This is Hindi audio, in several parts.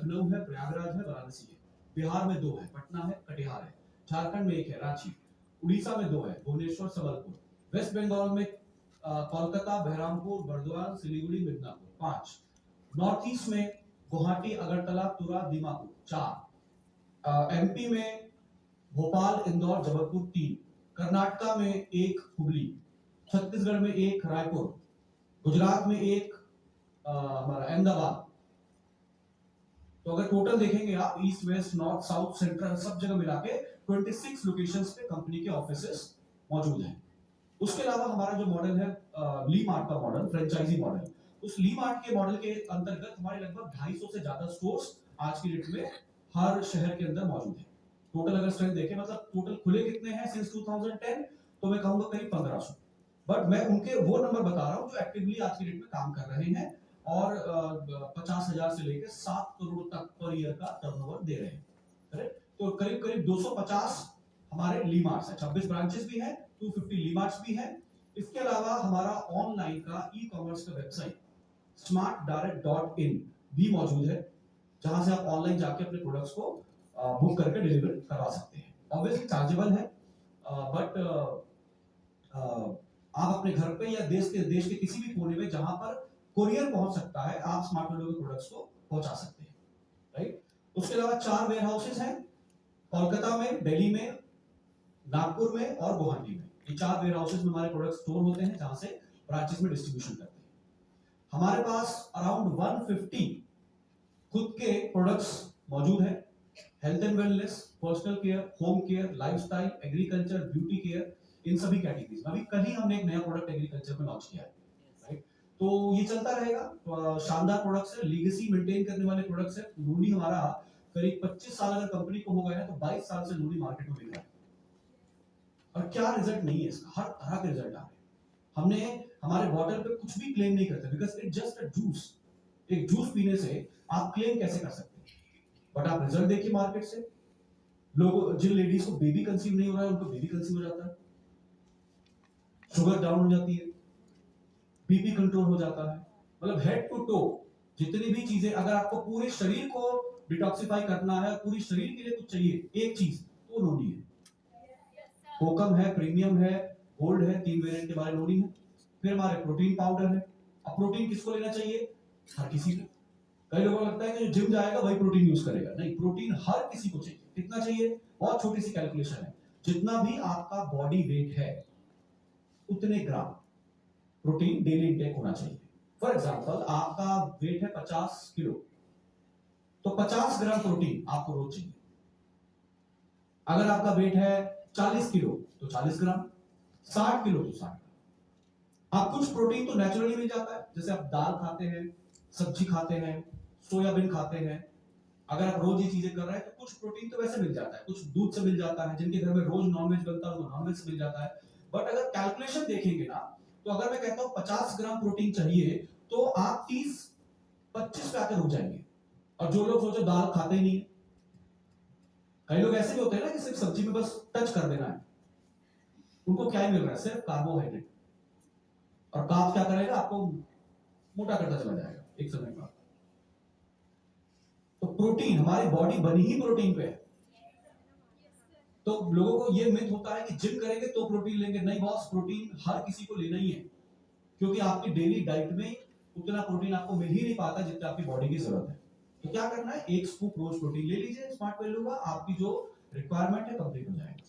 लखनऊ है, प्रयागराज है, वाराणसी है। बिहार में 2 है, पटना है, कटिहार है। झारखंड में 1 है, रांची। उड़ीसा में 2 है, भुवनेश्वर, संबलपुर। वेस्ट बंगाल में कोलकाता, बहरामपुर, बर्दवान, सिलीगुड़ी, मिदनापुर 5। नॉर्थ ईस्ट में गुवाहाटी, अगरतला, तुरा, दीमापुर 4। एमपी में भोपाल, इंदौर, जबलपुर 3। कर्नाटका में 1 हुबली। छत्तीसगढ़ में 1 रायपुर। गुजरात में 1 हमारा अहमदाबाद। तो अगर टोटल देखेंगे आप east, west, north, south, central सब जगह मिला के 26 लोकेशंस पे कंपनी के ऑफिसेस मौजूद हैं। उसके अलावा हमारा जो मॉडल है ली मार्ट का मॉडल, फ्रेंचाइजी मॉडल, उस ली मार्ट के मॉडल के अंतर्गत हमारे लगभग 250 से ज्यादा स्टोर्स आज की डेट में हर शहर के अंदर मौजूद है। टोटल अगर स्ट्रेंथ देखें, मतलब टोटल खुले कितने हैं सिंस 2010, तो मैं कहूंगा करीब 1500। बट मैं उनके वो नंबर बता रहा हूं जो एक्टिवली आज की डेट में काम कर रहे हैं और 50,000 से लेकर 7 करोड़ तक पर ईयर का टर्नओवर दे रहे हैं। करेक्ट? तो करीब करीब 250 हमारे ली मार्ट्स है। 26 ब्रांचेस भी हैं, 250 ली मार्ट्स भी हैं। इसके अलावा हमारा ऑनलाइन का ई कॉमर्स का वेबसाइट smartdirect.in भी मौजूद है, जहां से आप ऑनलाइन जाके अपने प्रोडक्ट्स को बुक करके डिलीवर करवा सकते हैं। ऑब्वियसली चार्जेबल है, बट आप अपने घर पे या देश के किसी भी कोने में जहां पर कोरियर पहुंच सकता है, आप स्मार्ट वेल्यू के प्रोडक्ट्स को पहुंचा सकते हैं। राइट? उसके अलावा 4 वेयर हाउसेस हैं, कोलकाता में, दिल्ली में, नागपुर में और गुवाहाटी में। ये 4 वेयर हाउसेस में हमारे प्रोडक्ट्स स्टोर होते हैं, जहां से ब्रांचेस में डिस्ट्रीब्यूशन करते हैं। हमारे पास अराउंड 150 खुद के प्रोडक्ट्स मौजूद हैं। Health and wellness, personal care, home care, lifestyle, agriculture, beauty care, इन सभी कैटेगरीज में अभी कल ही हमने एक नया प्रोडक्ट एग्रीकल्चर में लॉन्च किया है। राइट? तो ये चलता रहेगा। शानदार प्रोडक्ट्स है, लीगेसी मेंटेन करने वाले प्रोडक्ट्स है। नूनी हमारा करीब 25 साल अगर कंपनी को हो गया है, तो 22 साल से नूनी मार्केट में बिक रहा है। और क्या रिजल्ट नहीं है इसका, हर तरह के रिजल्ट आ रहे हैं। हमने हमारे बॉटल पे कुछ भी क्लेम नहीं करते, because it just a juice. एक जूस पीने से आप क्लेम कैसे कर सकते हैं? बट आप रिजल्ट देखिए मार्केट से। लोग, जिन लेडीज को बेबी कंसीव नहीं हो रहा है, उनको बेबी कंसीव हो जाता है, शुगर डाउन हो जाती है, बीपी कंट्रोल हो जाता है। मतलब हेड टू टो जितनी भी चीजें, अगर आपको पूरे शरीर को डिटॉक्सिफाई करना है, पूरी शरीर के लिए कुछ चाहिए एक चीज, तो नोनी है। कोकम है, प्रीमियम है, गोल्ड है, 3 वेरिएंट के बारे नोनी है। फिर हमारे प्रोटीन पाउडर है। अब प्रोटीन किसको लेना चाहिए? हर किसी को। कई लोगों को लगता है कि जो जिम जाएगा वही प्रोटीन यूज करेगा। नहीं, प्रोटीन हर किसी को चाहिए। कितना चाहिए? बहुत छोटी सी कैलकुलेशन है, जितना भी आपका बॉडी वेट है उतने ग्राम प्रोटीन डेली इंटेक होना चाहिए। फॉर एग्जांपल, आपका वेट है 50 किलो, तो 50 ग्राम प्रोटीन आपको रोज चाहिए। अगर आपका वेट है 40 किलो तो 40 ग्राम, 60 किलो तो 60 ग्राम। आप कुछ प्रोटीन तो नेचुरली मिल जाता है, जैसे आप दाल खाते हैं, सब्जी खाते हैं, सोयाबीन खाते हैं। अगर आप रोज ये चीजें कर रहे हैं, तो कुछ प्रोटीन तो वैसे मिल जाता है, कुछ दूध से मिल जाता है। जिनके घर में रोज नॉनवेज बनता है, उनको नॉनवेज से मिल जाता है। बट अगर कैलकुलेशन देखेंगे ना, तो अगर मैं कहता हूं 50 ग्राम प्रोटीन चाहिए, तो आप 30-25 पे आकर रुक जाएंगे। और जो लोग सोचो दाल खाते ही नहीं, कई लोग ऐसे भी होते हैं ना कि सिर्फ सब्जी में बस टच कर देना है, उनको क्या ही मिल रहा है? सिर्फ कार्बोहाइड्रेट। और कार्ब क्या करेगा? आपको मोटा करता चला जाएगा एक समय पर। तो प्रोटीन, हमारी बॉडी बनी ही प्रोटीन पे है। तो लोगों को ये मिथ होता है कि जिम करेंगे तो प्रोटीन लेंगे। नहीं बॉस, प्रोटीन हर किसी को लेना ही है, क्योंकि आपकी डेली डाइट में उतना प्रोटीन आपको मिल ही नहीं पाता जितना आपकी बॉडी की जरूरत है। तो क्या करना है? 1 स्कूप रोज प्रोटीन ले लीजिए स्मार्ट वैल्यू का, आपकी जो रिक्वायरमेंट है कंप्लीट हो जाएगी।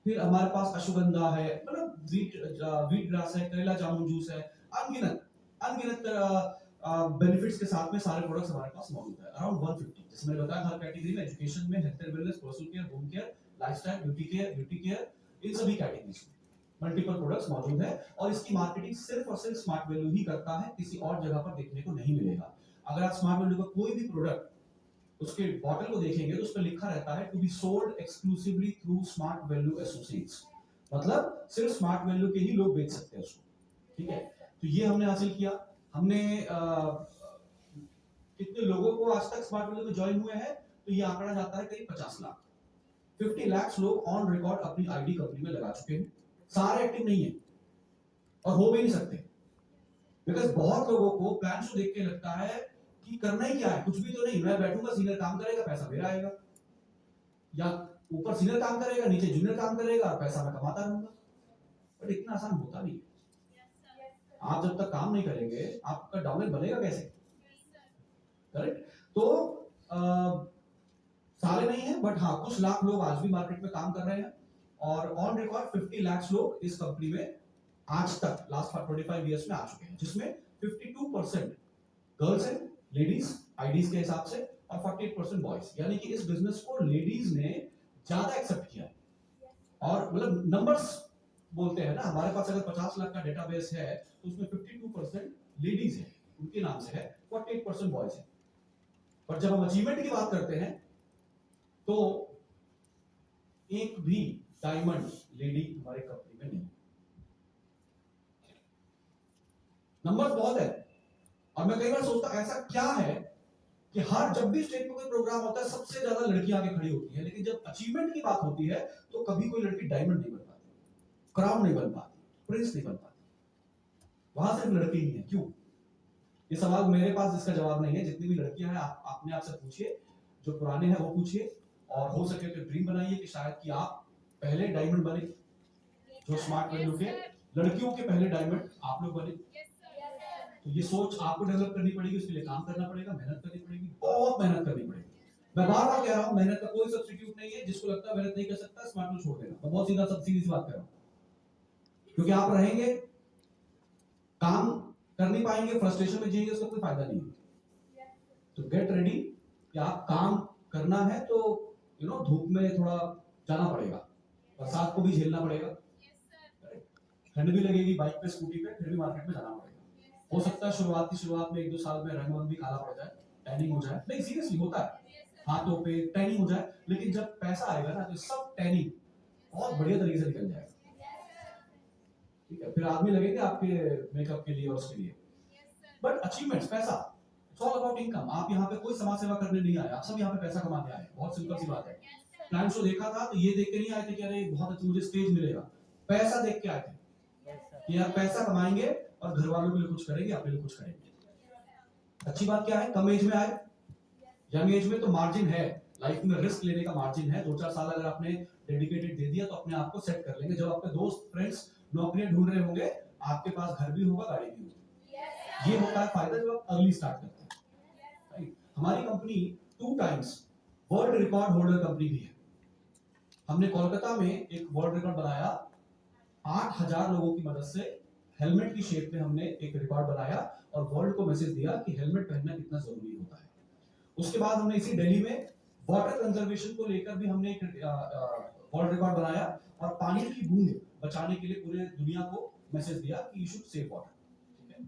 फिर हमारे पास अश्वगंधा है, मतलब व्हीट ग्रास है, करेला जामुन जूस है, अनगिनत अनगिनत बेनिफिट्स के साथ में सारे प्रोडक्ट्स हमारे पास मौजूद है। अराउंड 150, जैसे मैंने बताया, हर कैटेगरी में, एजुकेशन में, health and wellness, personal care, home care, lifestyle, beauty care, इन सभी कैटेगरीज में मल्टीपल प्रोडक्ट्स मौजूद है। और इसकी मार्केटिंग सिर्फ और सिर्फ स्मार्ट वैल्यू ही करता है, किसी और जगह पर देखने को नहीं मिलेगा। अगर आप स्मार्ट वैल्यू का कोई भी प्रोडक्ट, उसके बॉटल को देखेंगे तो उस पर लिखा रहता है to be sold exclusively through smart value associates, मतलब सिर्फ स्मार्ट वैल्यू के ही लोग बेच सकते हैं उसको। ठीक है? तो ये हमने हासिल किया। हमने कितने लोगों को आज तक स्मार्ट वैल्यू में ज्वाइन हुए हैं, तो ये आंकड़ा जाता है करीब 50 लाख। 50 लाख लोग ऑन रिकॉर्ड अपनी आईडी कंपनी में लगा चुके हैं। सारे एक्टिव नहीं है और हो भी नहीं सकते, बिकॉज बहुत लोगों को प्लान को देख के लगता है कि करना ही क्या है, कुछ भी तो नहीं, मैं बैठूंगा, सीनियर काम करेगा, पैसा मेरा आएगा, या ऊपर सीनियर काम करेगा, नीचे जूनियर काम करेगा और पैसा मैं कमाता रहूंगा। बट इतना आसान होता नहीं है। आप जब तक काम नहीं करेंगे आपका डॉलर बनेगा कैसे? करेक्ट? तो सारे नहीं है, बट हाँ कुछ लाख लोग आज भी मार्केट में काम कर रहे हैं, और ऑन रिकॉर्ड 50 लाख लोग इस कंपनी में आज तक लास्ट 25 इयर्स में आ चुके हैं, जिसमें 52% गर्ल्स हैं, लेडीज आईडीज के हिसाब से, और 48% बॉयज, यानी कि इस बिजनेस को लेडीज ने ज्यादा एक्सेप्ट किया है। और मतलब नंबर्स बोलते हैं ना, हमारे पास अगर 50 लाख का डेटाबेस है तो उसमें 52% लेडीज है, उनके नाम से है, 48% बॉयज है। पर जब हम अचीवमेंट की बात करते हैं तो एक भी डायमंड लेडी हमारे कंपनी में नहीं। नंबर्स बहुत है, और मैं कई बार सोचता ऐसा क्या है कि हर जब भी स्टेट में कोई प्रोग्राम होता है सबसे ज्यादा लड़कियां आगे खड़ी होती है, लेकिन जब अचीवमेंट की बात होती है तो कभी कोई लड़की डायमंड नहीं बन पाती, क्राउन नहीं बन पाती, प्रिंस नहीं बन पाती, वहां सिर्फ लड़की ही है। क्यों? ये सवाल मेरे पास जिसका जवाब नहीं है। जितनी भी लड़कियां हैं आप अपने आप से पूछिए, जो पुराने हैं वो पूछिए, और हो सके तो ड्रीम बनाइए कि शायद कि आप पहले डायमंड बने, जो स्मार्ट वैल्यू के लड़कियों के पहले डायमंड आप लोग बने। तो ये सोच आपको डेवलप करनी पड़ेगी, उसके लिए काम करना पड़ेगा, मेहनत करनी पड़ेगी, बहुत मेहनत करनी पड़ेगी। मैं बार बार कह रहा हूँ, मेहनत का कोई सब्स्टिट्यूट नहीं है। जिसको लगता है मेहनत नहीं कर सकता, स्मार्ट वैल्यू छोड़ देना। मैं बहुत सीधी सी बात कर रहा हूँ, क्योंकि आप रहेंगे काम कर नहीं पाएंगे, फ्रस्ट्रेशन में जिएंगे, उसका कोई फायदा नहीं है। तो गेट रेडी कि आप काम करना है तो धूप में थोड़ा जाना पड़ेगा, बरसात को भी झेलना पड़ेगा, ठंड भी लगेगी, बाइक पे स्कूटी पे, फिर भी मार्केट में जाना पड़ेगा। हो सकता है शुरुआत में 1-2 साल में रंग भी काला पड़ जाए, टैनिंग हो जाए, नहीं सीरियसली होता है, हाथों पे टैनिंग हो जाए, लेकिन जब पैसा आएगा ना तो सब टैनिंग बहुत बढ़िया तरीके से निकल जाएगा। ठीक है, फिर आदमी लगेगा आपके मेकअप के लिए और उसके लिए। बट अचीवमेंट्स, पैसा, इट्स ऑल अबाउट इनकम। आप यहाँ पे कोई समाज सेवा करने नहीं आए, आप सब यहाँ पे पैसा कमाने आए। बहुत सिंपल सी बात है। प्लान शो देखा था तो ये देख के नहीं आए थे कि अरे बहुत अच्छा मुझे स्टेज मिलेगा, पैसा देख के आए थे कि यार पैसा कमाएंगे और घर वालों के लिए कुछ करेंगे, अपने लिए कुछ करेंगे। अच्छी बात क्या है, कम एज में आए। यंग एज में तो मार्जिन है, लाइफ में रिस्क लेने का मार्जिन है। 2-4 साल अगर आपने डेडिकेटेड दे दिया तो अपने आप को सेट कर लेंगे। जब आपके दोस्त फ्रेंड्स नौकरियां ढूंढ रहे होंगे, आपके पास घर भी होगा, गाड़ी भी होगी। ये होता है फायदा जब आप अर्ली स्टार्ट करते हैं। राइट? हमारी company 2 times world record holder company भी है। हमने कोलकाता में एक वर्ल्ड रिकॉर्ड बनाया, 8000 लोगों की मदद से हेलमेट की शेप में हमने एक रिकॉर्ड बनाया और वर्ल्ड को मैसेज दिया कि हेलमेट पहनना कितना जरूरी होता है। उसके बाद हमने इसी दिल्ली में वाटर कंजर्वेशन को लेकर भी हमने एक वर्ल्ड रिकॉर्ड बनाया और पानी की बूंद बचाने के लिए पूरे दुनिया को मैसेज दिया कि यू शुड सेव वाटर। ठीक है,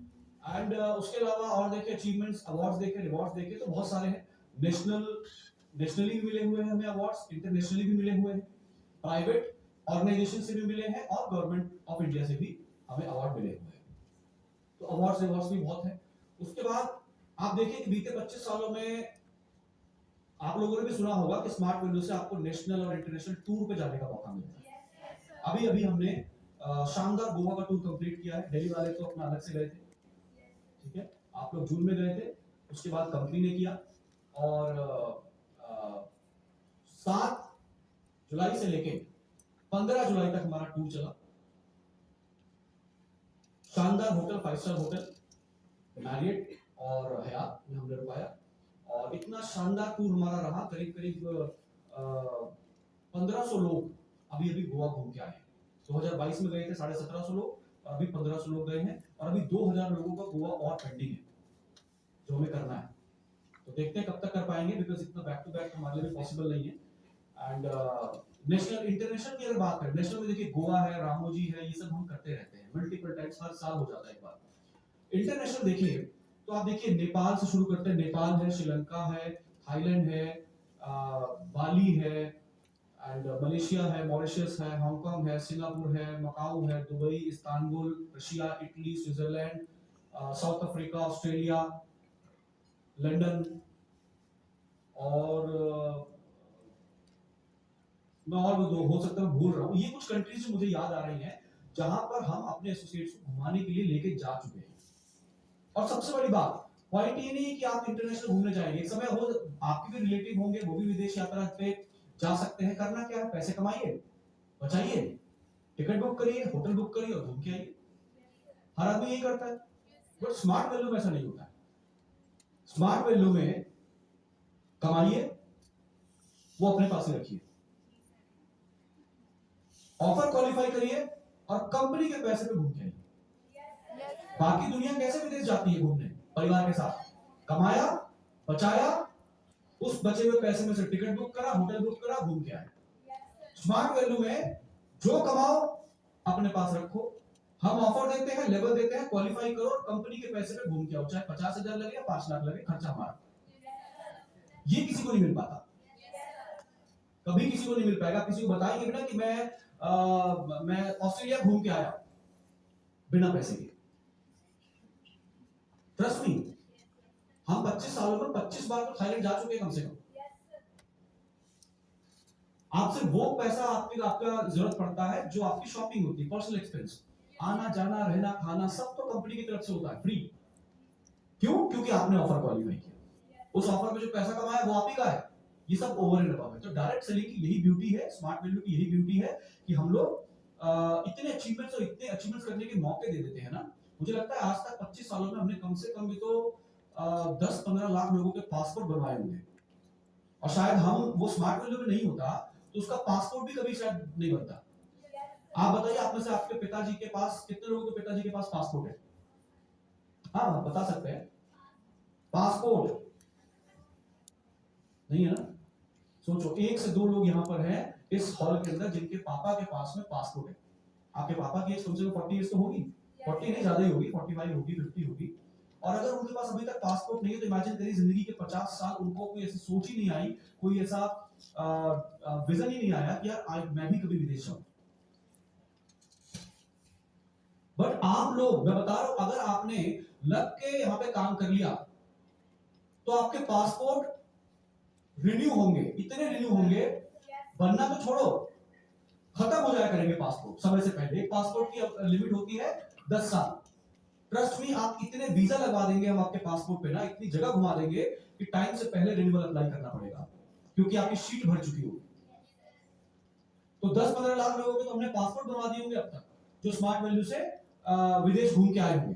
एंड उसके अलावा और देखे अचीवमेंट्स, अवार्ड्स देखे, रिवॉर्ड्स देखे तो बहुत सारे हैं। नेशनली भी मिले हुए हैं हमें अवार्ड्स, इंटरनेशनली भी मिले हुए हैं, प्राइवेट ऑर्गेनाइजेशन से भी मिले हैं और गवर्नमेंट ऑफ इंडिया से भी हमें अवार्ड मिले हुए हैं। तो अवार्ड्स भी बहुत है। उसके बाद आप देखिए कि बीते 25 सालों में आप लोगों ने भी सुना होगा कि स्मार्ट विंडो से आपको नेशनल और इंटरनेशनल टूर पे जाने का मौका मिलता है। अभी अभी हमने शानदार गोवा का टूर कंप्लीट किया है। दिल्ली वाले तो अपना अलग से गए थे, ठीक है, आप लोग जून में गए थे, उसके बाद कंपनी ने किया, और 7 जुलाई से लेके 15 जुलाई तक हमारा टूर चला। शानदार होटल, 5 स्टार होटल, मैरियट और हयात में हमने रुकाया, और इतना शानदार टूर हमारा रहा। करीब 1500 लोग अभी अभी गोवा घूम के आए हैं। 2022 में गए थे 1750 लोग, और अभी 1500 लोग गए हैं, और अभी 2000 लोगों का गोवा और पेंडिंग है जो हमें करना है। तो देखते हैं कब तक कर पाएंगे, बिकॉज इतना बैक टू बैक हमारे लिए पॉसिबल नहीं है। एंड नेशनल इंटरनेशनल की अगर बात करें, नेशनल में देखिए गोवा है, रामोजी है, ये सब हम करते रहते हैं मल्टीपल टाइम्स, हर साल हो जाता है एक बार। इंटरनेशनल देखिए तो आप देखिए नेपाल से शुरू करते हैं, नेपाल है, श्रीलंका है, थाईलैंड है, बाली है, एंड मलेशिया है, मॉरिशस है, हांगकांग है, सिंगापुर है, मकाऊ है, Dubai, Istanbul, Russia, Italy, Switzerland, south Africa, Australia, London, और मैं और भी 2 हो सकता है भूल रहा हूँ। ये कुछ कंट्रीज मुझे याद आ रही हैं जहां पर हम अपने एसोसिएट्स को घुमाने के लिए लेके जा चुके हैं। और सबसे बड़ी बात, पॉइंट ये नहीं कि आप इंटरनेशनल घूमने जाएंगे, एक समय हो आपके भी रिलेटिव होंगे, वो भी विदेश यात्रा पे जा सकते हैं। करना क्या है, पैसे कमाइए, बचाइए, टिकट बुक करिए, होटल बुक करिए और घूम के आइए। हर आदमी यही करता है, बट स्मार्ट वैल्यू में ऐसा नहीं होता है। स्मार्ट वैल्यू में कमाइए, वो अपने पास ही रखिए, ऑफर क्वालिफाई करिए और कंपनी के पैसे पे घूम के आइए। बाकी दुनिया कैसे विदेश जाती है घूमने परिवार के साथ, कमाया, बचाया, उस बचे हुए पैसे में से टिकट बुक करा, होटल बुक करा, घूम के आए। स्मार्ट वैल्यू में जो कमाओ अपने पास रखो, हम ऑफर देते हैं, लेवल देते हैं, क्वालिफाई करो और कंपनी के पैसे पे घूम के आओ, चाहे 50,000 लगे या 5 लाख लगे, खर्चा हमारा। ये किसी को नहीं मिल पाता, कभी किसी को नहीं मिल पाएगा। किसी को बताएंगे बिना कि मैं ऑस्ट्रेलिया घूम के आया बिना पैसे के, ट्रस्ट मी, हम 25 सालों में 25 बार तो थाईलैंड जा चुके हैं कम से कम। आपसे वो पैसा आपका जरूरत पड़ता है जो आपकी शॉपिंग होती है, पर्सनल एक्सपेंस, आना जाना रहना खाना सब तो कंपनी की तरफ से होता है, फ्री। क्यों? क्योंकि आपने ऑफर क्वालिफाई किया, उस ऑफर में जो पैसा कमाया वो आप ही का है, ये सब ओवर एंड अबव है। तो डायरेक्ट सेलिंग की यही ब्यूटी है, स्मार्ट वैल्यू की यही ब्यूटी है कि हम लोग इतने अचीवमेंट्स और इतने अचीवमेंट्स करने के मौके दे देते हैं ना। मुझे लगता है आज तक 25 सालों में हमने कम से कम भी तो 10-15 लाख लोगों के पासपोर्ट बनवाए होंगे, और शायद हम वो स्मार्ट वैल्यू में नहीं होता तो उसका पासपोर्ट भी कभी शायद नहीं बनता। आप बताइए, आप में से आपके पिताजी के पास कितने लोगों के पिताजी के पास पासपोर्ट है? हाँ बता सकते हैं, पासपोर्ट नहीं है ना? सोचो 1 से 2 लोग यहाँ पर हैं इस हॉल के अंदर जिनके पापा के पास में पासपोर्ट है। आपके पापा की एज कम से कम 40 इयर्स तो होगी, 40 नहीं ज्यादा ही होगी, 45 होगी, 50 होगी। और अगर उनके पास अभी तक पासपोर्ट नहीं है तो इमेजिन करिए जिंदगी के 50 साल उनको कोई ऐसी सोच ही नहीं आई, कोई ऐसा विजन ही नहीं आया कि यार मैं भी कभी विदेश जाऊं। बट आप लोग, मैं बता रहा हूं, अगर आपने लग के यहाँ पे काम कर लिया तो आपके पासपोर्ट रिन्यू होंगे, इतने रिन्यू होंगे, बनना तो छोड़ो, खत्म हो जाया करेंगे पासपोर्ट समय से पहले। पासपोर्ट की लिमिट होती है 10 साल। ट्रस्ट मी, आप इतने वीजा लगवा देंगे हम आपके पासपोर्ट पे ना, इतनी जगह घुमा देंगे कि टाइम से पहले रिन्यूअल अप्लाई करना पड़ेगा, क्योंकि आपकी शीट भर चुकी होगी। तो 10-15 लाख लोगों के तो हमने पासपोर्ट बनवा दिए होंगे अब तक, जो स्मार्ट वैल्यू से विदेश घूम के आए होंगे।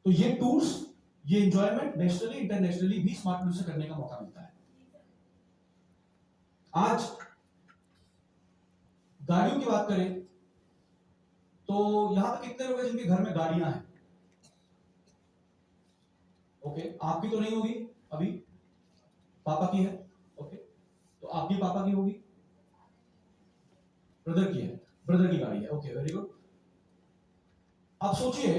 तो ये टूर्स, ये एंजॉयमेंट नेशनली इंटरनेशनली भी स्मार्ट वैल्यू से करने का मौका मिलता है। आज गाड़ियों की बात करें तो यहां पे कितने लोग हैं जिनके घर में गाड़ियां हैं? ओके, आपकी तो नहीं होगी अभी, पापा की है। ओके, तो आपकी पापा की होगी, ब्रदर की है, ब्रदर की गाड़ी है। Okay, very good. अब सोचिए,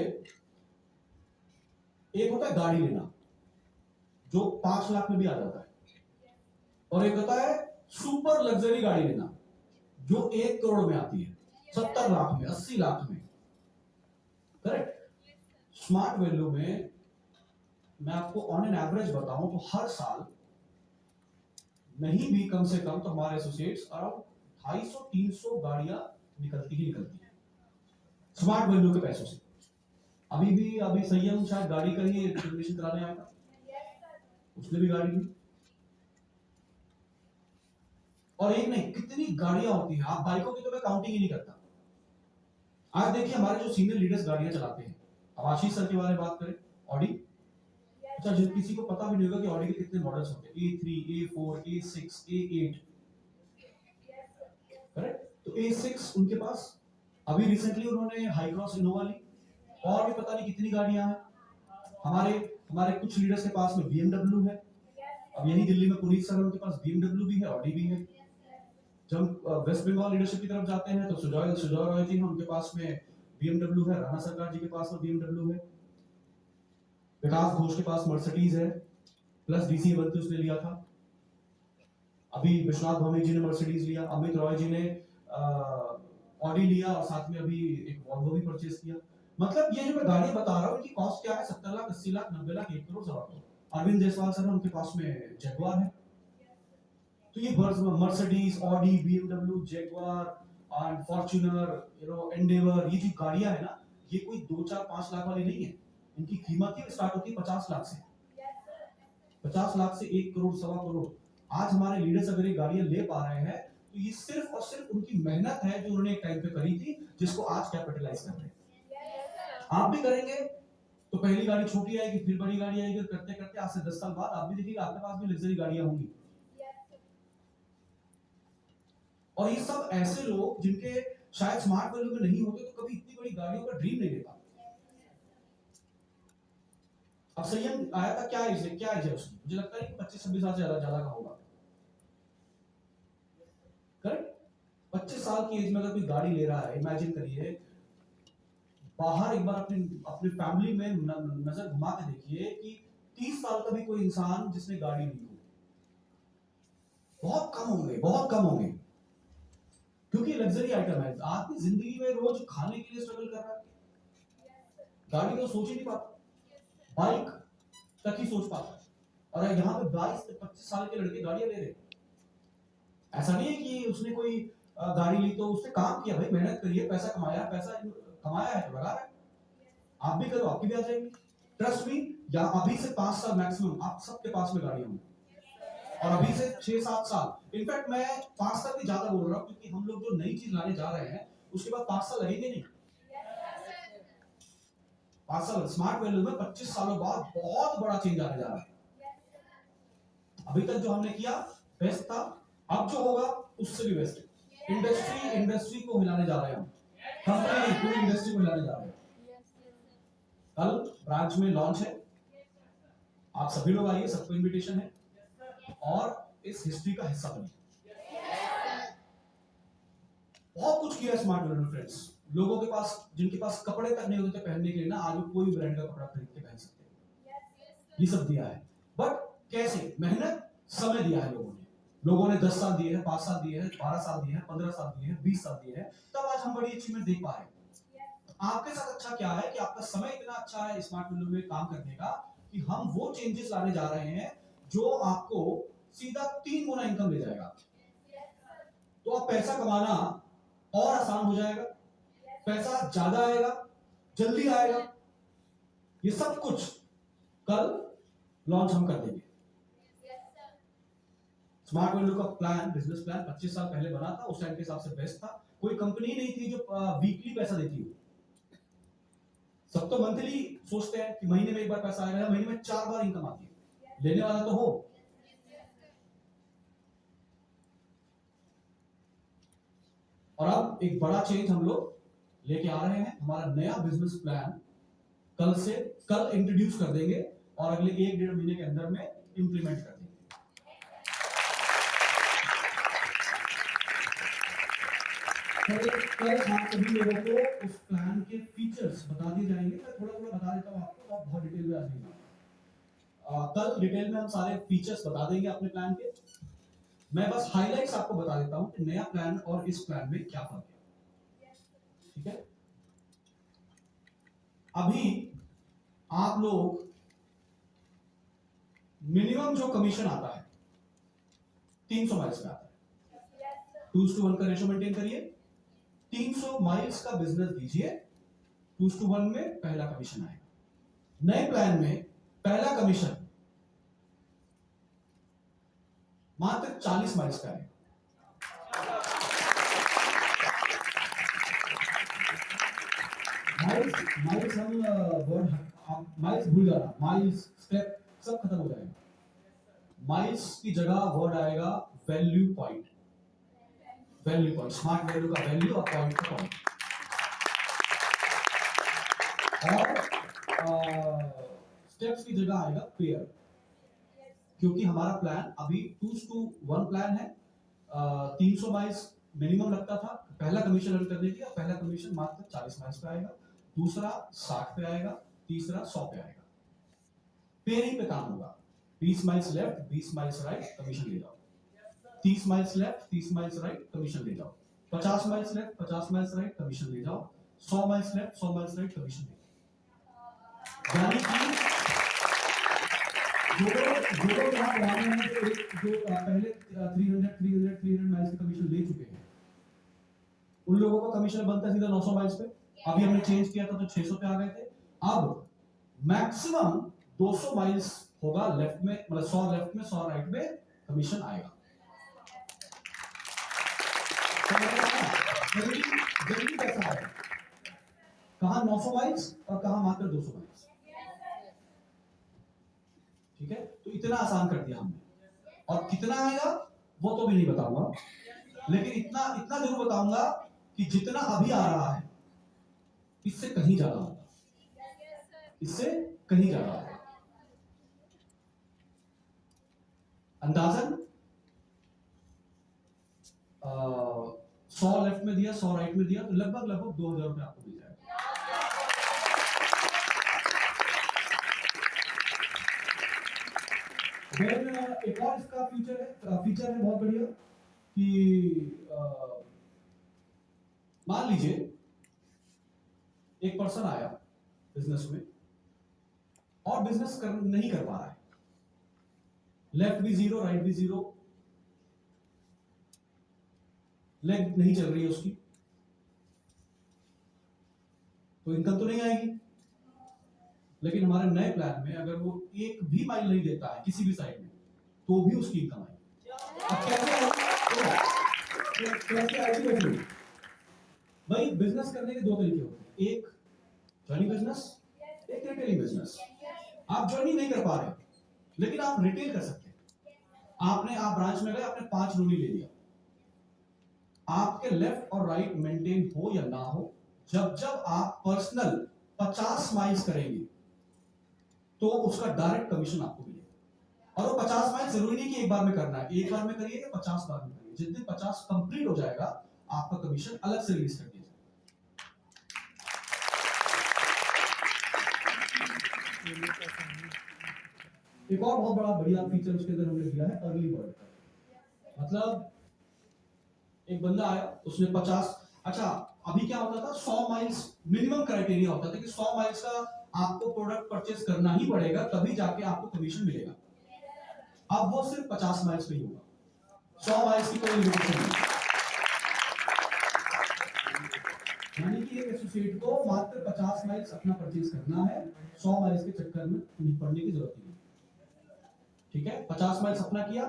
एक होता है गाड़ी लेना जो 5 लाख में भी आ जाता है, और एक होता है सुपर लग्जरी गाड़ी लेना जो 1 करोड़ में आती है, 70 लाख में, 80 लाख में। करेक्ट? स्मार्ट वैल्यू में मैं आपको ऑन एन एवरेज बताऊं तो हर साल नहीं भी कम से कम तो हमारे एसोसिएट्स अराउंड 250-300 गाड़ियां निकलती ही निकलती है स्मार्ट वैल्यू के पैसों से। अभी संयम शायद गाड़ी का ही रिजर्वेशन कराने आया था, उसने भी गाड़ी ली। और एक नहीं, कितनी गाड़ियां होती हैं, आप बाइकों की तो मैं काउंटिंग ही नहीं करता। आज देखिए हमारे जो सीनियर लीडर्स गाड़ियां चलाते हैं, अब आशीष सर के बारे में बात करें, ऑडी, अच्छा जिन किसी को पता भी नहीं होगा कि ऑडी के कितने मॉडल्स होते हैं, A3, A4, A6, A8, correct? तो A6 उनके पास, अभी रिसेंटली उन्होंने हाई क्रॉस इनोवा ली, और भी पता नहीं कितनी गाड़ियां हैं। हमारे कुछ लीडर्स के पास में BMW है, अब यही दिल्ली में पुनीत सर उनके पास BMW भी है, ऑडी भी है। जब वेस्ट बंगाल लीडरशिप की तरफ जाते हैं तो सुजॉय रॉय जी हैं, उनके पास में BMW है, राणा सरकार जी के पास में BMW है, विकास घोष के पास मर्सिडीज है, प्लस DC अवंती उसने लिया था, अभी विश्वनाथ भौमिक जी ने मर्सिडीज लिया, अमित रॉय जी ने ऑडी लिया, और साथ में अभी एक वॉल्वो भी परचेज किया। मतलब ये जो मैं गाड़ी बता रहा हूँ इनकी कॉस्ट क्या है, 70 लाख, 80 लाख, 90 लाख, 1 करोड़, 1.25 करोड़। अरविंद जायसवाल सर है, उनके पास में जगुआर है। तो ये मर्सिडीज, ऑडी, BMW, जगुआर और फॉर्च्यूनर, एंडेवर, ये जो गाड़ियां है ना, ये कोई 2 4 5 लाख वाली नहीं है, इनकी कीमत ही स्टार्ट होती है 50 लाख से। 50 लाख से 1 करोड़, 1.25 करोड़। आज हमारे लीडर्स अगर ये गाड़ियां ले पा रहे हैं तो ये सिर्फ और सिर्फ उनकी मेहनत है जो उन्होंने एक टाइम पे करी थी, जिसको आज कैपिटलाइज कर रहे हैं। आप भी करेंगे तो पहली गाड़ी छोटी आएगी, फिर बड़ी गाड़ी आएगी, और करते करते आज से 10 साल बाद आप भी देखिएगा आपके पास भी लग्जरी गाड़ियां होंगी। और ये सब ऐसे लोग जिनके शायद स्मार्ट वैल्यू में नहीं होते तो कभी इतनी बड़ी गाड़ियों का ड्रीम नहीं लेता। अब संयम आया था, क्या एज है उसकी? मुझे लगता है कि 25-26 साल से ज्यादा का होगा, करेक्ट? 25 साल की एज में अगर कोई गाड़ी ले रहा है, इमेजिन करिए, बाहर एक बार अपनी अपनी फैमिली में नजर घुमा के देखिए कि 30 साल का भी कोई इंसान जिसने गाड़ी ली हो, बहुत कम होंगे, बहुत कम होंगे, क्योंकि लग्जरी आइटम है। आदमी जिंदगी में रोज खाने के लिए स्ट्रगल कर रहा है, गाड़ी तो सोच ही नहीं पाता, बाइक तक ही सोच पाता है। और यहाँ पे 22 से 25 साल के लड़के गाड़ियां ले रहे हैं। ऐसा नहीं है कि उसने कोई गाड़ी ली तो उसने काम किया, भाई मेहनत करिए, पैसा कमाया है तो लगा रहा है। आप भी करो, आपकी भी आ जाएगी, ट्रस्ट मी। या अभी से 5 साल मैक्सिमम आप सबके पास में गाड़ियां होंगी, और अभी से 6-7 साल, इनफैक्ट मैं 5 साल भी ज्यादा बोल रहा हूँ, क्योंकि हम लोग जो नई चीज लाने जा रहे हैं उसके बाद 5 साल लगेंगे नहीं। 5 साल स्मार्ट वैल्यू में 25 सालों बाद बहुत बड़ा चेंज आने जा रहा है। अभी तक जो हमने किया बेस्ट था, अब जो होगा उससे भी बेस्ट है। इंडस्ट्री को हिलाने जा रहे हैं हम, कंपनी पूरी इंडस्ट्री को हिलाने जा रहे हैं। कल ब्रांच में लॉन्च है, आप सभी लोग आइए, सबको इनविटेशन है, और इस हिस्ट्री का हिस्सा बनिए। बहुत कुछ किया स्मार्ट वैल्यू फ्रेंड्स। लोगों के पास, जिनके पास कपड़े तक नहीं होते थे पहनने के लिए ना, आज वो कोई ब्रांड का कपड़ा खरीद के पहन सकते हैं। ये सब दिया है, बट कैसे? मेहनत, समय दिया है लोगों ने 10 साल दिए हैं, 5 साल दिए हैं, 12 साल दिए हैं, 15 साल दिए हैं, 20 साल दिए हैं, तब आज हम बड़ी अचीवमेंट देख पा रहे हैं। आपके साथ अच्छा क्या है कि आपका समय इतना अच्छा है स्मार्ट वैल्यू में काम करने का, कि हम वो चेंजेस लाने जा रहे हैं जो आपको सीधा 3 गुना इनकम ले जाएगा। तो अब पैसा कमाना और आसान हो जाएगा, पैसा ज्यादा आएगा, जल्दी आएगा। ये सब कुछ कल लॉन्च हम कर देंगे। स्मार्ट वैल्यू का प्लान, बिजनेस प्लान 25 साल पहले बना था, उस टाइम के हिसाब से बेस्ट था। कोई कंपनी नहीं थी जो वीकली पैसा देती हो। सब तो मंथली सोचते हैं कि महीने में एक बार पैसा आएगा, महीने में 4 बार इनकम आती है, लेने वाला तो हो। और अब एक बड़ा चेंज हम लोग लेके आ रहे हैं, हमारा नया बिजनेस प्लान कल इंट्रोड्यूस कर देंगे, और अगले 1-1.5 महीने के अंदर में इंप्लीमेंट कर देंगे। कल आप सभी लोगों को उस प्लान के फीचर्स बता दिए जाएंगे। मैं थोड़ा बता देता हूँ आपको, आप बहुत डिटेल में आज नहीं। कल डिटेल में हम सारे फीचर्स बता देंगे अपने प्लान के। मैं बस हाइलाइट्स आपको बता देता हूँ कि नया प्लान और इस प्लान में क्या फर्क है, ठीक है? अभी आप लोग मिनिमम जो कमीशन आता है 300 माइल्स का आता है। 2:1 का रेशो मेंटेन करिए, 300 माइल्स का बिजनेस दीजिए, 2:1 में पहला कमीशन आएगा। नए प्लान में पहला कमीशन मात्र 40 माइल्स का है। माइल्स हम वर्ड माइल्स भूल जाना, माइल्स स्टेप सब खत्म हो जाएगा। माइल्स की जगह वर्ड आएगा वैल्यू पॉइंट। स्मार्ट वैल्यू का वैल्यू और पॉइंट का पॉइंट। और स्टेप्स की जगह आएगा पेयर, क्योंकि हमारा प्लान अभी 2:1 प्लान है। 300 माइल्स मिनिमम लगता था पहला कमीशन अर्न करने के लिए, पहला कमीशन मात्र 40 माइल्स पे आएगा, दूसरा 60 पे आएगा, तीसरा 100 पे आएगा। पेयरिंग पे काम होगा, 20 miles left 20 miles right, commission ले जाओ। 30 miles left 30 miles right, commission ले जाओ। 50 miles left 50 miles right, commission ले जाओ। 100 miles left 100 miles right, commission ले जाओ। यानी कि जो लोग यहाँ बनाने हैं जो पहले 300 माइल्स के कमीशन ले चुके हैं, उन लोगों का कमीशन बनता है सीधा 900 माइल्स पे। अभी हमने चेंज किया था तो 600 पे आ गए थे। अब मैक्सिमम 200 माइल्स होगा लेफ्ट में, मतलब 100 लेफ्ट में 100 राइट में कमीशन आएगा। जल्दी पैसा आएगा, कहां 900 माइल्स और कहां मात्र 200 माइल्स। ठीक है, तो इतना आसान कर दिया हमने। और कितना आएगा वो तो भी नहीं बताऊंगा, लेकिन इतना इतना जरूर बताऊंगा कि जितना अभी आ रहा है इससे कहीं ज्यादा होगा, इससे कहीं ज्यादा होगा। अंदाजन 100 लेफ्ट में दिया 100 राइट में दिया तो लगभग 2000 रुपए आपको मिल जाएगा। एक और इसका फीचर है बहुत बढ़िया कि मान लीजिए एक पर्सन आया बिजनेस में और बिजनेस नहीं कर पा रहा है, लेफ्ट भी 0 राइट भी 0, लेग नहीं चल रही है उसकी, तो इनकम तो नहीं आएगी। लेकिन हमारे नए प्लान में अगर वो एक भी माइल नहीं देता है किसी भी साइड में तो भी उसकी इनकम आएगी। अब कैसे आएगी? भाई बिजनेस करने के दो तरीके होते हैं, एक जॉइनिंग बिजनेस, एक रिटेलिंग बिजनेस। आप जॉइनिंग नहीं कर पा रहे लेकिन आप रिटेल कर सकते हैं। आप ब्रांच में गए, आपने 5 नोनी ले लिया, आपके लेफ्ट और राइट मेंटेन हो या ना हो, जब जब आप पर्सनल 50 माइल्स करेंगे तो उसका डायरेक्ट कमीशन आपको मिलेगा। और वो 50 माइल जरूरी नहीं कि एक बार में करना है, एक बार में करिए या 50 बार में करिए, जिस दिन 50 कंप्लीट हो जाएगा आपका कमीशन अलग से रिलीज कर दिया जाएगा। एक और बहुत बड़ा बढ़िया फीचर उसके अंदर हमने दिया है अर्ली बर्ड का। मतलब एक बंदा आया, उसने 50, अच्छा अभी क्या होता था 100 माइल्स मिनिमम क्राइटेरिया होता था कि 100 माइल्स का आपको प्रोडक्ट परचेज करना ही पड़ेगा तभी जाके आपको कमीशन मिलेगा। अब वो सिर्फ 50 माइल्स पे ही होगा, 100 माइल्स की कोई लिमिटेशन नहीं। यानी कि एक एसोसिएट को मात्र 50 माइल्स अपना परचेज करना है, 100 माइल्स के चक्कर में नहीं पड़ने की जरूरत नहीं। ठीक है, 50 माइल्स अपना किया,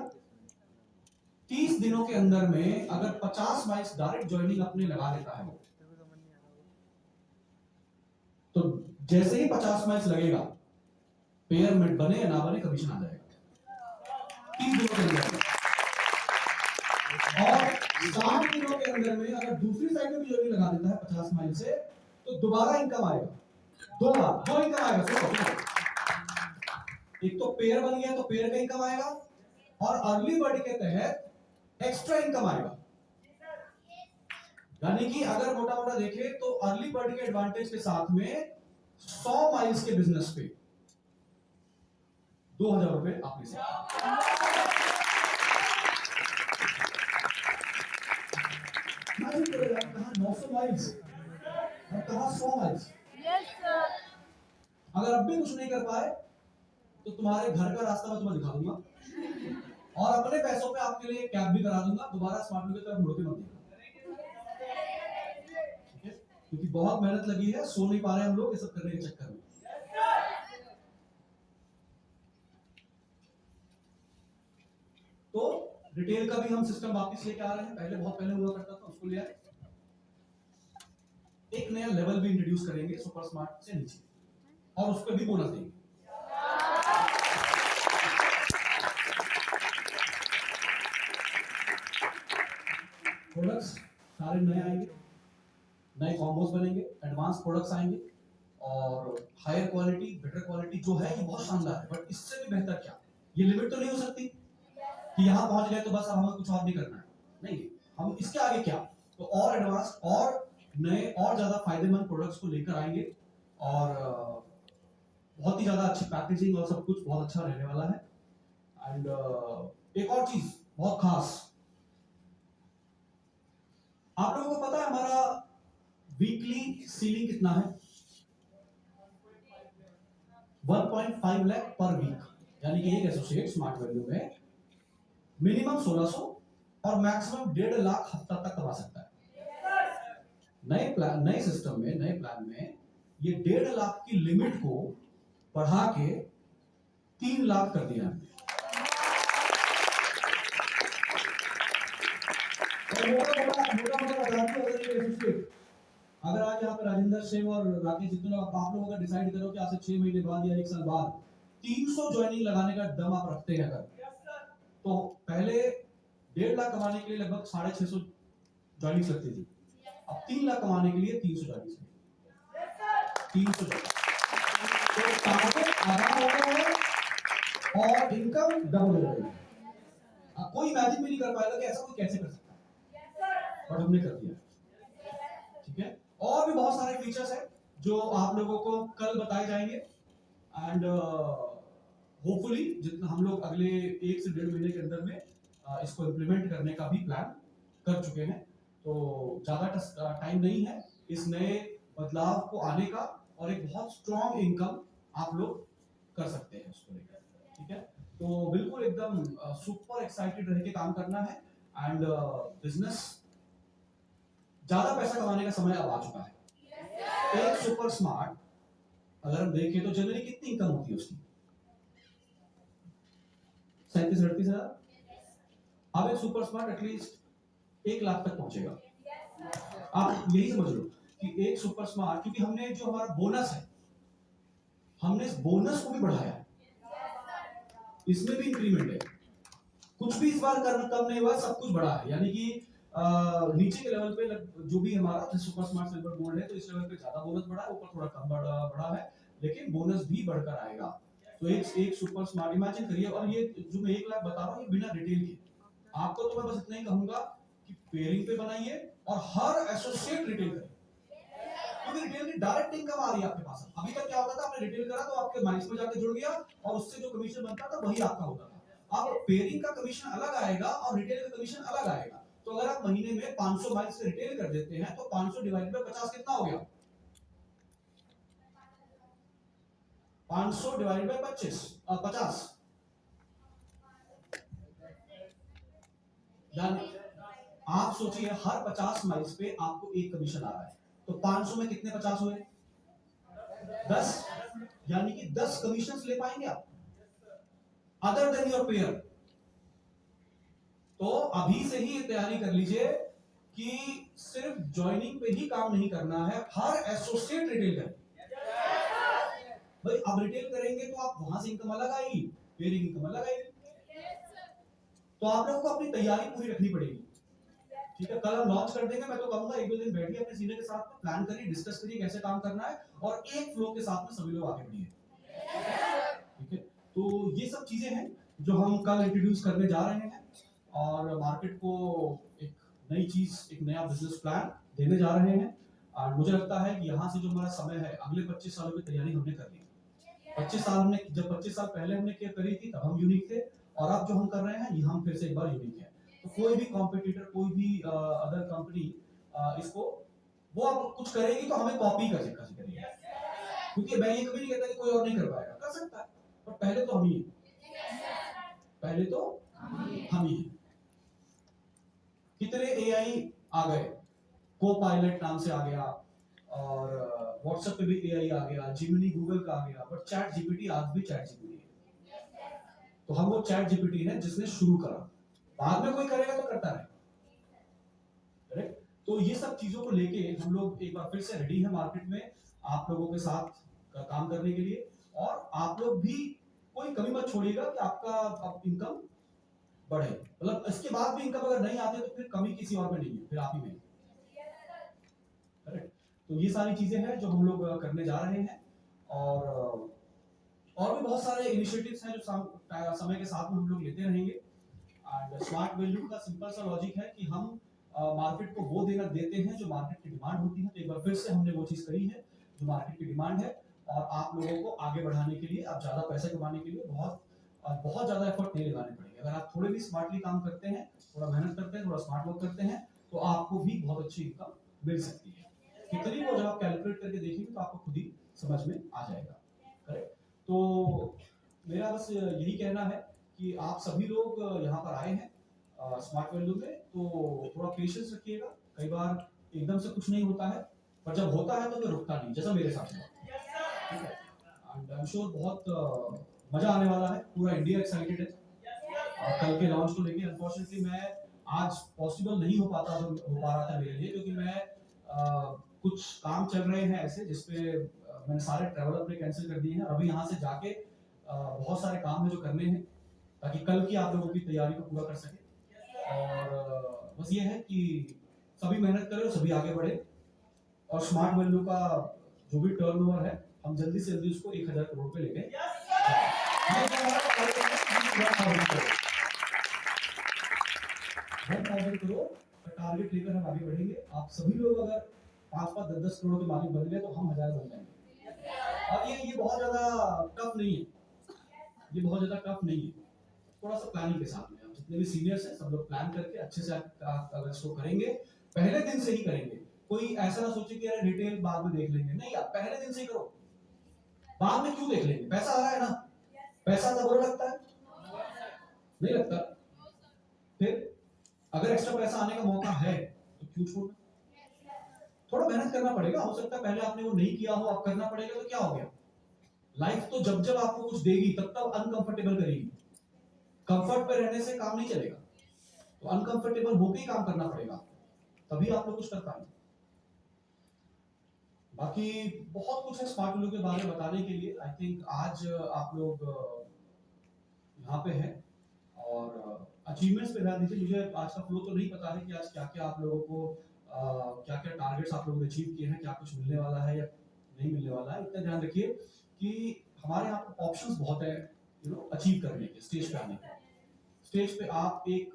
30 दिनों के अंदर में अगर 50 माइल्स डायरेक्ट ज्वाइनिंग अपने लगा देता है तो जैसे ही 50 माइल्स लगेगा, पेयर में बने या ना बने कमीशन आ जाएगा 30 दिनों के अंदर। और 60 दिनों के अंदर में अगर दूसरी साइड में भी ज्वाइनिंग लगा देता है 50 माइल से तो दोबारा इनकम आएगा, दो इनकम आएगा। सुनो, एक तो पेयर बन गया तो पेयर का इनकम आएगा और अर्ली बर्ड के तहत एक्स्ट्रा इनकम आएगा। यानी कि अगर मोटा मोटा देखें तो अर्ली बर्ड के एडवांटेज के साथ में 100 माइल्स के बिजनेस पे 2000 रुपए आपने से कहा 900 माइल्स और कहा 100 माइल्स। अगर अब भी कुछ नहीं कर पाए तो तुम्हारे घर का रास्ता मैं तुम्हें दिखा दूंगा और अपने पैसों पे आपके लिए कैब भी करा दूंगा, दोबारा स्मार्ट मीटर की तरफ मुड़ के मत देखना। क्योंकि बहुत मेहनत लगी है, सो नहीं पा रहे हम लोग ये सब करने के चक्कर में। तो रिटेल का भी हम सिस्टम वापस लेके आ रहे हैं, बहुत पहले हुआ करता था उसको लिया, एक नया लेवल भी इंट्रोड्यूस करेंगे सुपर स्मार्ट से नीचे और उस पर भी बोनस देंगे। प्रोडक्ट्स सारे नए आएंगे, नए कॉम्बोज बनेंगे, एडवांस प्रोडक्ट्स आएंगे और हायर क्वालिटी बेटर क्वालिटी जो है ये बहुत शानदार है। बट इससे भी बेहतर क्या, ये लिमिट तो नहीं हो सकती कि यहां पहुंच गए तो बस अब हमें कुछ और नहीं करना है, नहीं, हम इसके आगे क्या, तो और एडवांस और नए और ज्यादा फायदेमंद प्रोडक्ट्स को लेकर आएंगे और बहुत ही ज्यादा अच्छी पैकेजिंग और सब कुछ बहुत अच्छा रहने वाला है। एंड एक और चीज बहुत खास, आप लोगों को पता है हमारा वीकली सीलिंग कितना है? 1.5 लाख पर वीक, यानी कि एक एसोसिएट स्मार्ट वैल्यू में मिनिमम 1600 और मैक्सिमम 1.5 लाख हफ्ता तक कमा सकता है। नए सिस्टम में, नए प्लान में ये 1.5 लाख की लिमिट को बढ़ा के 3 लाख कर दिया हमने। अगर आज यहाँ पे राजेंद्र सिंह और राकेश जितने लोग आप लोग अगर डिसाइड करो कि आज से 6 महीने बाद या 1 साल बाद 300 ज्वाइनिंग लगाने का दम आप रखते हैं अगर, तो पहले 1.5 लाख कमाने के लिए लगभग 650 ज्वाइनिंग लगती थी, अब 3 लाख कमाने के लिए 300 ज्वाइनिंग, 300 तो टारगेट आधा हो गया है और इनकम डबल हो गई है। कोई इमेजिन भी नहीं कर पाएगा कि ऐसा कोई कैसे कर सकता है, बट हमने कर दिया। ठीक है, और भी बहुत सारे फीचर्स हैं जो आप लोगों को कल बताए जाएंगे एंड होपफुली जितना हम लोग अगले 1 से 1.5 महीने के अंदर में इसको इम्प्लीमेंट करने का भी प्लान कर चुके हैं। तो ज्यादा टाइम नहीं है इस नए बदलाव को आने का, और एक बहुत स्ट्रॉन्ग इनकम आप लोग कर सकते हैं उसको लेकर। ठीक है, तो बिल्कुल एकदम सुपर एक्साइटेड रह के काम करना है एंड बिजनेस ज्यादा पैसा कमाने का समय अब आ चुका है। एक सुपर स्मार्ट अगर हम देखें तो जनरली कितनी इनकम होती है उसकी, 37-38 हजार। अब एक सुपर स्मार्ट एटलीस्ट 1 लाख तक पहुंचेगा। आप यही समझ लो कि एक सुपर स्मार्ट, क्योंकि हमने जो हमारा बोनस है हमने इस बोनस को भी बढ़ाया है, इसमें भी इंक्रीमेंट है, कुछ भी इस बार कम नहीं हुआ, सब कुछ बढ़ा है। यानी कि नीचे के लेवल पे जो भी हमारा सुपर स्मार्ट सिल्वर गोल्ड है तो इस लेवल पे ज्यादा बोनस बढ़ा है, ऊपर थोड़ा कम बढ़ा है, लेकिन बोनस भी बढ़कर आएगा। तो एक सुपर स्मार्ट इमेजिन करिए, और ये जो मैं 1 लाख बता रहा हूँ ये बिना रिटेल के। आपको तो मैं बस इतना ही कहूंगा कि पेयरिंग पे बनाइए और हर एसोसिएट रिटेल करें, क्योंकि रिटेल की डायरेक्ट इनकम आ रही है आपके पास। अभी तक क्या होता था, आपने रिटेल करा तो आपके माइंस में जाके जुड़ गया और उससे जो कमीशन बनता था वही आपका होता था। अब पेयरिंग का कमीशन अलग आएगा और रिटेल का कमीशन अलग आएगा। तो अगर आप महीने में 500 माइल्स से रिटेल कर देते हैं तो 500 डिवाइडेड बाय 50 कितना हो गया? 500 डिवाइडेड बाय 50, यानी आप सोचिए हर 50 माइल्स पे आपको एक कमीशन आ रहा है, तो 500 में कितने 50 हुए? 10, यानी कि 10 कमीशन ले पाएंगे आप अदर देन योर पेयर। तो अभी से ही तैयारी कर लीजिए कि सिर्फ ज्वाइनिंग पे ही काम नहीं करना है, हर एसोसिएट रिटेल करें। भाई अब रिटेल करेंगे तो आप वहां से इनकम अलग आएगी, पेयरिंग इनकम अलग आएगी, तो आप लोगों को अपनी तैयारी पूरी रखनी पड़ेगी। ठीक है, कल हम लॉन्च कर देंगे। मैं तो कहूंगा 1-2 दिन बैठिए अपने सीनियर के साथ में, प्लान करिए, डिस्कस करिए कैसे काम करना है, और एक फ्लो के साथ में सभी लोग आगे बढ़िए। ठीक है, तो ये सब चीजें हैं जो हम कल इंट्रोड्यूस करने जा रहे हैं और मार्केट को एक नई चीज, एक नया बिजनेस प्लान देने जा रहे हैं। और मुझे लगता है कि यहाँ से जो हमारा समय है, अगले 25 सालों की तैयारी हमने कर ली। 25 साल हमने, जब 25 साल पहले हमने क्या करी थी तब हम यूनिक थे, और अब जो हम कर रहे हैं ये हम फिर से एक बार यूनिक है। तो कोई भी कॉम्पिटिटर, कोई भी अदर कंपनी इसको, वो अब कुछ करेगी तो हमें कॉपी कर करेगी, क्योंकि मैं ये कभी नहीं कहता कि कोई और नहीं कर पाएगा, कर सकता है, पर पहले तो हम ही हैं, पहले तो हम ही हैं। कितने एआई आ गए, को पायलट नाम से आ गया, और व्हाट्सएप पे भी एआई आ गया, जिमिनी गूगल का आ गया, बट चैट जीपीटी आज भी चैट जीपीटी है। तो हम वो चैट जीपीटी है जिसने शुरू करा, बाद में कोई करेगा तो करता रहे, करेक्ट। तो ये सब चीजों को लेके हम लोग एक बार फिर से रेडी है मार्केट में आप लोगों के साथ काम करने के लिए, और आप लोग भी कोई कमी मत छोड़िएगा कि आपका इनकम बढ़े। मतलब इसके बाद भी इनकम अगर नहीं आती तो फिर कमी किसी और में नहीं है, फिर आप ही में, करेक्ट। तो ये सारी चीजें हैं जो हम लोग करने जा रहे हैं, और भी बहुत सारे इनिशिएटिव्स हैं जो समय के साथ में हम लोग लेते रहेंगे। एंड स्मार्ट वैल्यू का सिंपल सा लॉजिक है कि हम मार्केट को वो देते हैं जो मार्केट की डिमांड होती है। तो एक बार फिर से हमने वो चीज करी है जो मार्केट की डिमांड है, और आप लोगों को आगे बढ़ाने के लिए, आप ज्यादा पैसे कमाने के लिए बहुत ज्यादा एफर्ट नहीं लगाने पड़ेंगे। अगर आप थोड़े भी स्मार्टली काम करते हैं, थोड़ा मेहनत करते हैं, थोड़ा स्मार्ट वर्क करते हैं, तो आपको भी बहुत अच्छी इनकम मिल सकती है। कितनी को जब आप कैलकुलेट करके देखेंगे तो आपको खुद ही समझ में आ जाएगा, करेक्ट। तो मेरा बस यही कहना है कि आप सभी लोग यहाँ पर आए हैं स्मार्ट वैल्यू में, तो थोड़ा पेशेंस रखिएगा। कई बार एकदम से कुछ नहीं होता है, पर जब होता है तो फिर रुकता नहीं, जैसा मेरे साथ हुआ। ठीक है, एंड आई एम श्योर बहुत मजा आने वाला है, पूरा इंडिया एक्साइटेड है कल के लॉन्च को लेके। अनफॉर्चुनेटली मैं आज पॉसिबल नहीं हो पा रहा था मेरे लिए, क्योंकि मैं कुछ काम चल रहे हैं ऐसे जिसपे मैंने सारे ट्रैवल अपने कैंसिल कर दिए हैं। अभी यहाँ से जाके बहुत सारे काम है जो करने हैं, ताकि कल की आप लोगों की तैयारी को पूरा कर सके। और बस ये है कि सभी मेहनत करें और सभी आगे बढ़े, और स्मार्ट वैल्यू का जो भी टर्नओवर है हम जल्दी से जल्दी उसको 1000 करोड़ पे लेके करोड़ का टारगेट लेकर हम आगे बढ़ेंगे। आप सभी लोग अगर 5-5, 10-10 करोड़ के मालिक बन गए तो हम 1000 बन जाएंगे। और ये बहुत ज्यादा टफ नहीं है, ये बहुत ज्यादा टफ नहीं है। थोड़ा सा प्लानिंग के साथ में हम जितने भी सीनियर्स हैं सब लोग प्लान करके अच्छे से अगर इसको करेंगे, पहले दिन से ही करेंगे। कोई ऐसा ना सोचे कि यार डिटेल बाद में देख लेंगे, नहीं, आप पहले दिन से ही करो। बाद में क्यों देख लेंगे, पैसा आ रहा है ना, पैसा तो बुरा लगता है, नहीं लगता? फिर अगर एक्स्ट्रा पैसा आने का मौका है तो क्यों छोड़ना? थोड़ा मेहनत करना पड़ेगा, हो सकता है पहले आपने वो नहीं किया हो, आप करना पड़ेगा, तो क्या हो गया? लाइफ तो जब जब आपको कुछ देगी तब तब अनकंफर्टेबल करेगी। कंफर्ट पे रहने से काम नहीं चलेगा, तो अनकंफर्टेबल होके ही काम करना पड़ेगा, तभी आप लोग कुछ कर पाएंगे। बाकी बहुत कुछ है स्मार्ट वैल्यू के बारे में बताने के लिए। आई थिंक आज आप लोग यहाँ पे हैं और अचीवमेंट्स पे ध्यान दीजिए। मुझे आज का फ्लो तो नहीं पता है कि आज क्या क्या आप लोगों को क्या क्या टारगेट्स आप लोगों ने अचीव किए हैं, क्या कुछ मिलने वाला है या नहीं मिलने वाला है। इतना ध्यान रखिए कि हमारे यहाँ पे ऑप्शंस बहुत है अचीव करने के, स्टेज पे आने के। स्टेज पे आप एक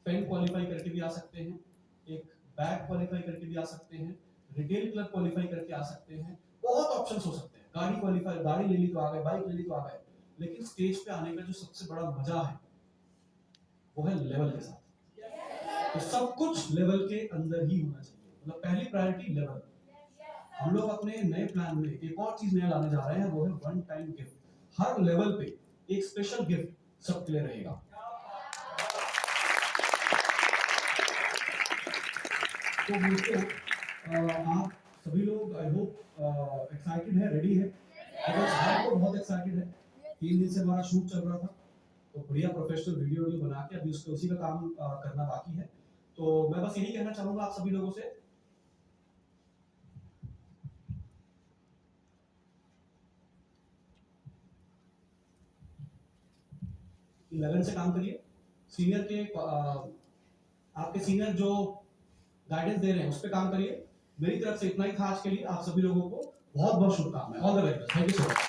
पेन क्वालिफाई करके भी आ सकते हैं, एक बैग क्वालिफाई करके भी आ सकते हैं, रिटेल क्लब क्वालिफाई करके आ सकते हैं, बहुत ऑप्शंस हो सकते हैं। गाड़ी क्वालिफाई, गाड़ी ले ली तो आ गए, बाइक ले ली तो आ गए, लेकिन स्टेज पे आने का जो सबसे बड़ा मजा है वो है लेवल के साथ। तो सब कुछ लेवल के अंदर ही होना चाहिए, मतलब पहली प्रायोरिटी लेवल। हम लोग अपने नए प्लान में एक और चीज नया लाने जा रहे हैं, वो है वन टाइम गिफ्ट। हर लेवल पे एक स्पेशल गिफ्ट सबके लिए रहेगा। तो दोस्तों आप सभी लोग आई होप एक्साइटेड है, रेडी है। मैं तो बहुत एक्साइटेड है। 3 दिन से हमारा शूट चल रहा था, तो बढ़िया प्रोफेशनल वीडियो बना के अभी उसके उसी का काम करना बाकी है। तो मैं बस यही कहना चाहूंगा आप सभी लोगों से कि लगन से काम करिए। सीनियर के आपके सीनियर जो गाइडेंस दे रहे हैं उस पर काम करिए। मेरी तरफ से इतना ही था आज के लिए। आप सभी लोगों को बहुत बहुत शुभकामनाएं। All the very best. Thank you so much.